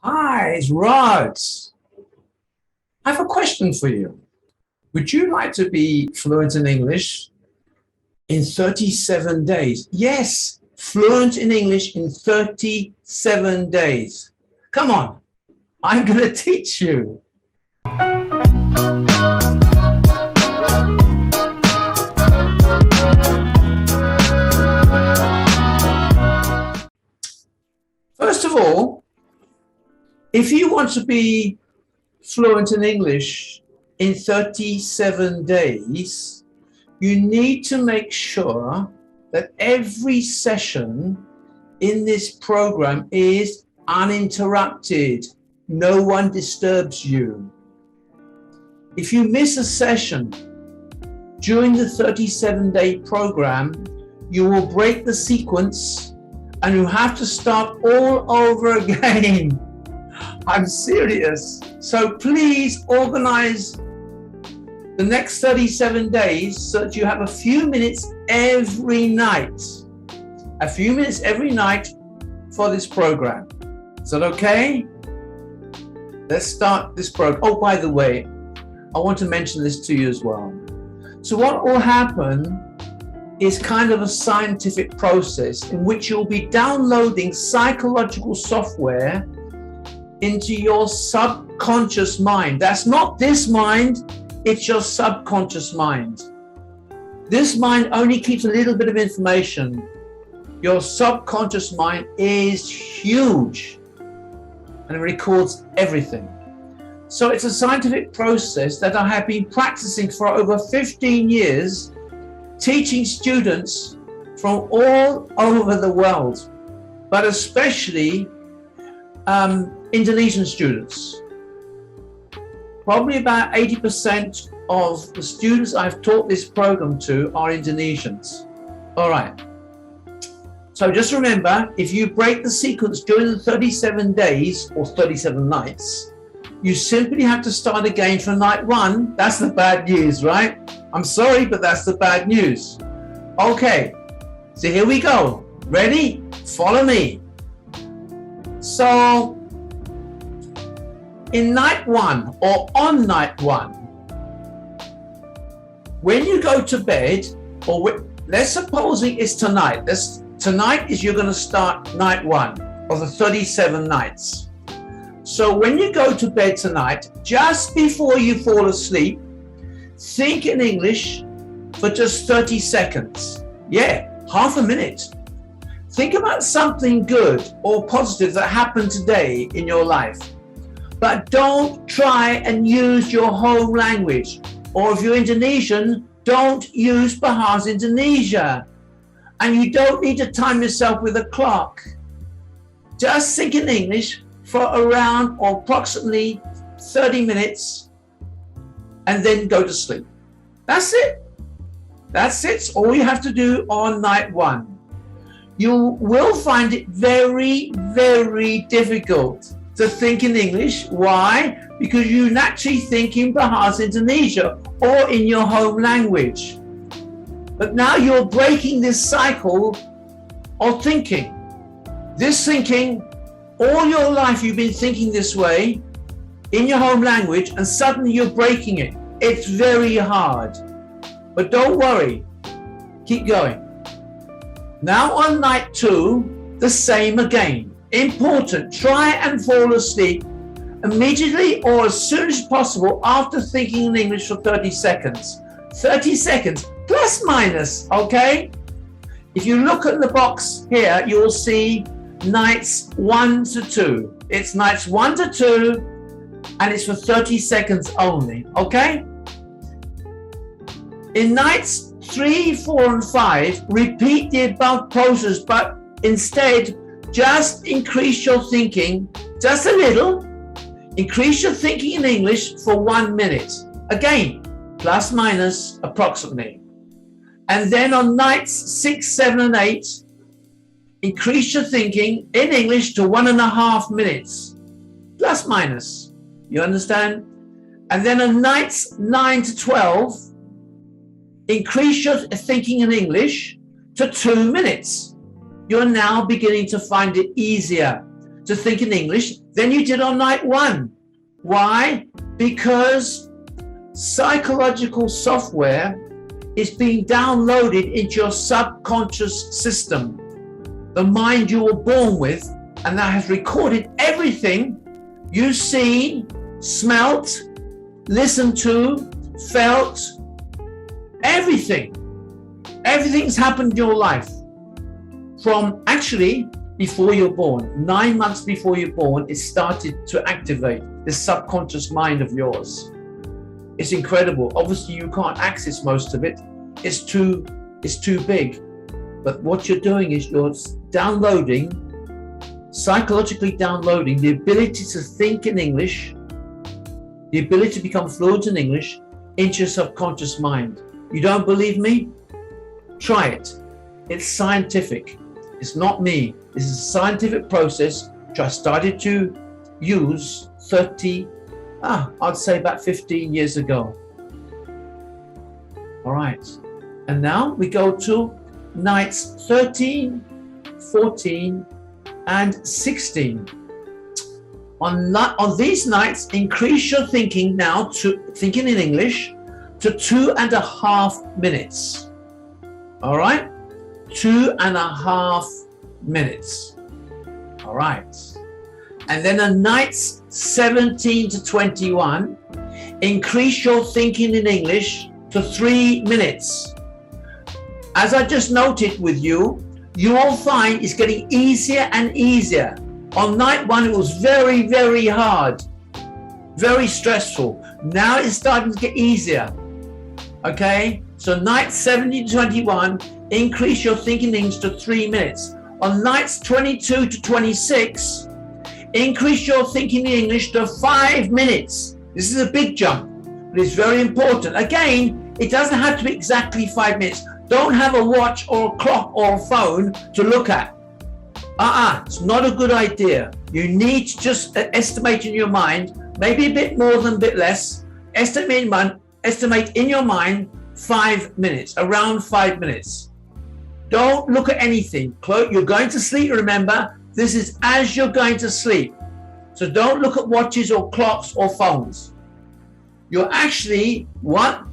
Hi, it's Rod. I have a question for you. Would you like to be fluent in English in 37 days? Yes, fluent in English in 37 days. Come on, I'm going to teach you. First of all, if you want to be fluent in English in 37 days, you need to make sure that every session in this program is uninterrupted. No one disturbs you. If you miss a session during the 37-day program, you will break the sequence and you have to start all over again. I'm serious. So please organize the next 37 days so that you have a few minutes every night. A few minutes every night for this program. Is that okay? Let's start this program. Oh, by the way, I want to mention this to you as well. So what will happen is kind of a scientific process in which you'll be downloading psychological software into your subconscious mind. That's not this mind, it's your subconscious mind. This mind only keeps a little bit of information. Your subconscious mind is huge and it records everything. So it's a scientific process that I have been practicing for over 15 years, teaching students from all over the world, but especially Indonesian students. Probably about 80% of the students I've taught this program to are Indonesians. All right. So just remember, if you break the sequence during the 37 days or 37 nights, you simply have to start again from night one. That's the bad news, right? I'm sorry, but that's the bad news. Okay, so here we go. Ready? Follow me. So, in night one or on night one, when you go to bed, or let's suppose it's tonight. Tonight is you're going to start night one of the 37 nights. So when you go to bed tonight, just before you fall asleep, think in English for just 30 seconds. Yeah, half a minute. Think about something good or positive that happened today in your life. But don't try and use your home language. Or if you're Indonesian, don't use Bahasa Indonesia. And you don't need to time yourself with a clock. Just think in English for around or approximately 30 minutes and then go to sleep. That's it. That's it. It's all you have to do on night one. You will find it very, very difficult to think in English. Why? Because you naturally think in Bahasa Indonesia or in your home language. But now you're breaking this cycle of thinking. This thinking, all your life you've been thinking this way in your home language, and suddenly you're breaking it. It's very hard. But don't worry. Keep going. Now on night two, the same again. Important. Try and fall asleep immediately or as soon as possible after thinking in English for 30 seconds. 30 seconds, plus minus, okay? If you look at the box here, you will see nights 1 to 2. It's nights 1 to 2 and it's for 30 seconds only, okay? In nights 3, 4 and 5, repeat the above process, but instead just increase your thinking just a little. Increase your thinking in English for 1 minute. Again, plus minus approximately. And then on nights 6, 7 and 8, increase your thinking in English to 1.5 minutes, plus minus. You understand? And then on nights 9 to 12, increase your thinking in English to 2 minutes. You're now beginning to find it easier to think in English than you did on night 1. Why? Because psychological software is being downloaded into your subconscious system, the mind you were born with, and that has recorded everything you've seen, smelt, listened to, felt, everything. Everything's happened in your life from actually before you're born. 9 months before you're born, it started to activate this subconscious mind of yours. It's incredible. Obviously, you can't access most of it. It's too big. But what you're doing is you're downloading, psychologically downloading the ability to think in English, the ability to become fluent in English into your subconscious mind. You don't believe me? Try it. It's scientific. It's not me. This is a scientific process which I started to use I'd say about 15 years ago. All right. And now we go to nights 13, 14, and 16. On these nights, increase your thinking now to thinking in English to 2.5 minutes. All right? 2.5 minutes. All right. And then on nights 17 to 21, increase your thinking in English to 3 minutes. As I just noted with you, you will find it's getting easier and easier. On night 1, it was very, very hard, very stressful. Now it's starting to get easier. Okay? So night 17 to 21, increase your thinking in English to 3 minutes. On nights 22 to 26, increase your thinking in English to 5 minutes. This is a big jump, but it's very important. Again, it doesn't have to be exactly 5 minutes. Don't have a watch or a clock or a phone to look at. It's not a good idea. You need to just estimate in your mind, maybe a bit more than a bit less. Estimate in your mind 5 minutes, around 5 minutes. Don't look at anything. You're going to sleep, remember. This is as you're going to sleep. So don't look at watches or clocks or phones. You're actually,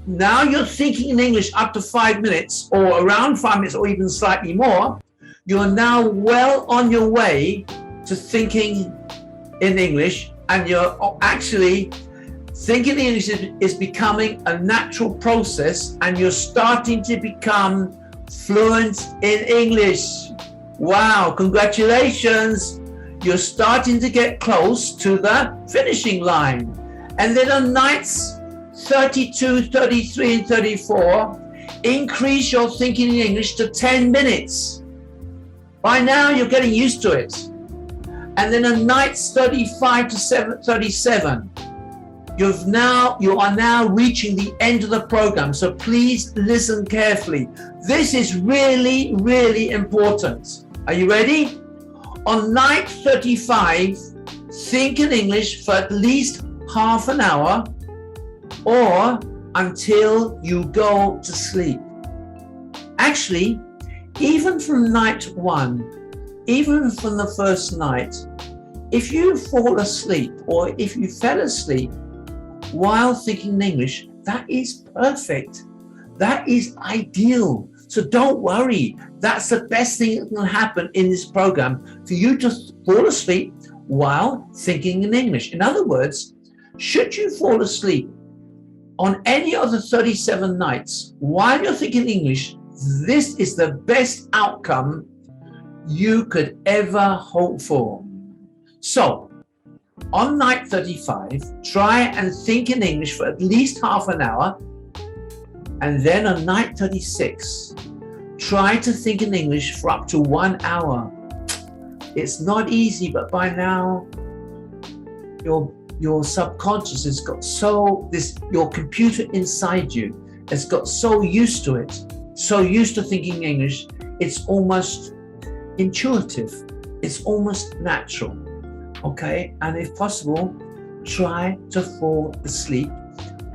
now you're thinking in English up to 5 minutes or around 5 minutes or even slightly more. You're now well on your way to thinking in English, and you're actually thinking in English is becoming a natural process, and you're starting to become fluent in English. Wow, congratulations. You're starting to get close to the finishing line. And then on nights 32, 33, and 34, increase your thinking in English to 10 minutes. By now, you're getting used to it. And then on nights 35 to 37, you are now reaching the end of the program. So please listen carefully. This is really, really important. Are you ready? On night 35, think in English for at least half an hour or until you go to sleep. Actually, even from night 1, even from the first night, if you fall asleep or if you fell asleep while thinking in English, that is perfect. That is ideal. So don't worry. That's the best thing that can happen in this program, for you to fall asleep while thinking in English. In other words, should you fall asleep on any of the 37 nights while you're thinking English, this is the best outcome you could ever hope for. So, on night 35, try and think in English for at least half an hour. And then on night 36, try to think in English for up to 1 hour. It's not easy, but by now, your subconscious has got your computer inside you has got so used to it, so used to thinking English, it's almost intuitive. It's almost natural. Okay, and if possible, try to fall asleep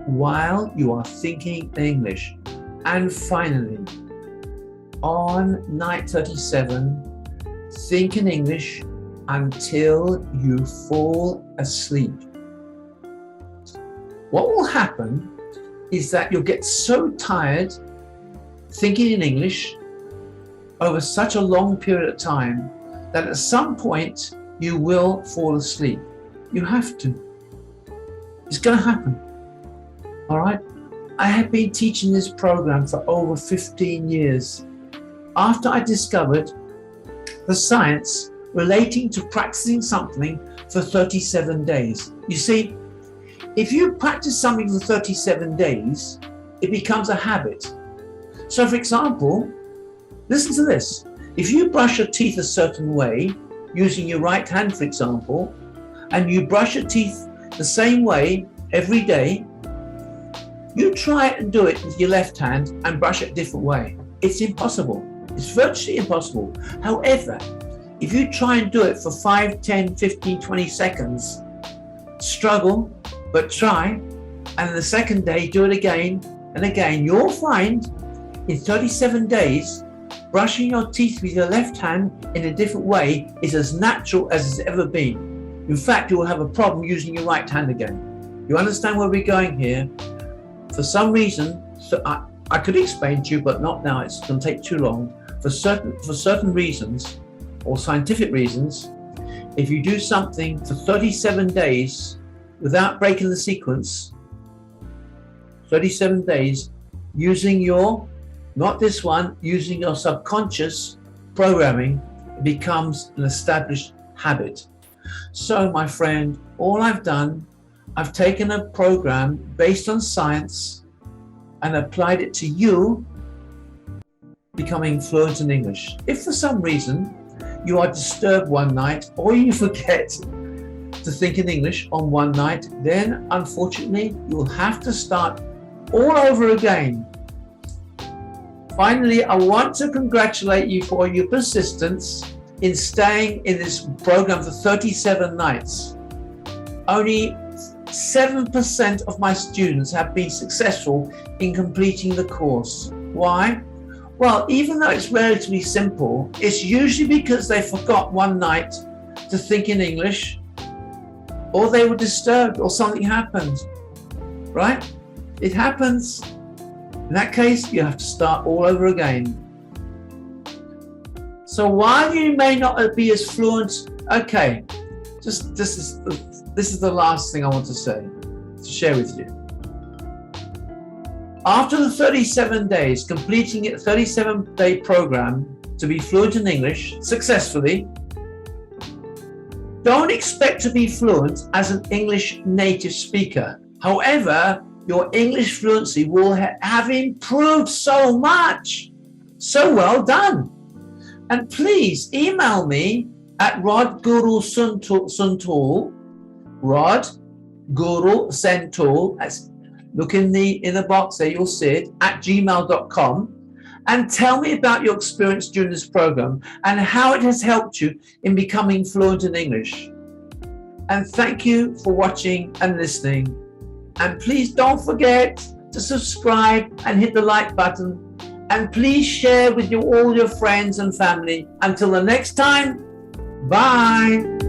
while you are thinking English. And finally, on night 37, think in English until you fall asleep. What will happen is that you'll get so tired thinking in English over such a long period of time that at some point you will fall asleep. You have to. It's going to happen. All right? I have been teaching this program for over 15 years. After I discovered the science relating to practicing something for 37 days. You see, if you practice something for 37 days, it becomes a habit. So for example, listen to this. If you brush your teeth a certain way, using your right hand, for example, and you brush your teeth the same way every day, you try it and do it with your left hand and brush it a different way. It's impossible. It's virtually impossible. However, if you try and do it for 5, 10, 15, 20 seconds, struggle, but try, and the second day do it again and again, you'll find in 37 days, brushing your teeth with your left hand in a different way is as natural as it's ever been. In fact, you will have a problem using your right hand again. You understand where we're going here? For some reason, so I could explain to you, but not now, it's going to take too long. For certain reasons, or scientific reasons, if you do something for 37 days without breaking the sequence, 37 days, using your, not this one, using your subconscious programming, it becomes an established habit. So my friend, all I've done, I've taken a program based on science and applied it to you becoming fluent in English. If for some reason you are disturbed one night or you forget to think in English on one night, then unfortunately you'll have to start all over again. Finally, I want to congratulate you for your persistence in staying in this program for 37 nights. Only 7% of my students have been successful in completing the course. Why? Well, even though it's relatively simple, it's usually because they forgot one night to think in English, or they were disturbed, or something happened, right? It happens. In that case, you have to start all over again. So while you may not be as fluent, okay, just this is the last thing I want to say, to share with you. After the 37 days, completing a 37-day program to be fluent in English successfully, don't expect to be fluent as an English native speaker. However, your English fluency will have improved so much. So well done. And please email me at rodgurusuntul, Rod Guru Sentul, look in the box there, you'll see it, at gmail.com, and tell me about your experience during this program and how it has helped you in becoming fluent in English. And thank you for watching and listening. And please don't forget to subscribe and hit the like button. And please share with all your friends and family. Until the next time, bye.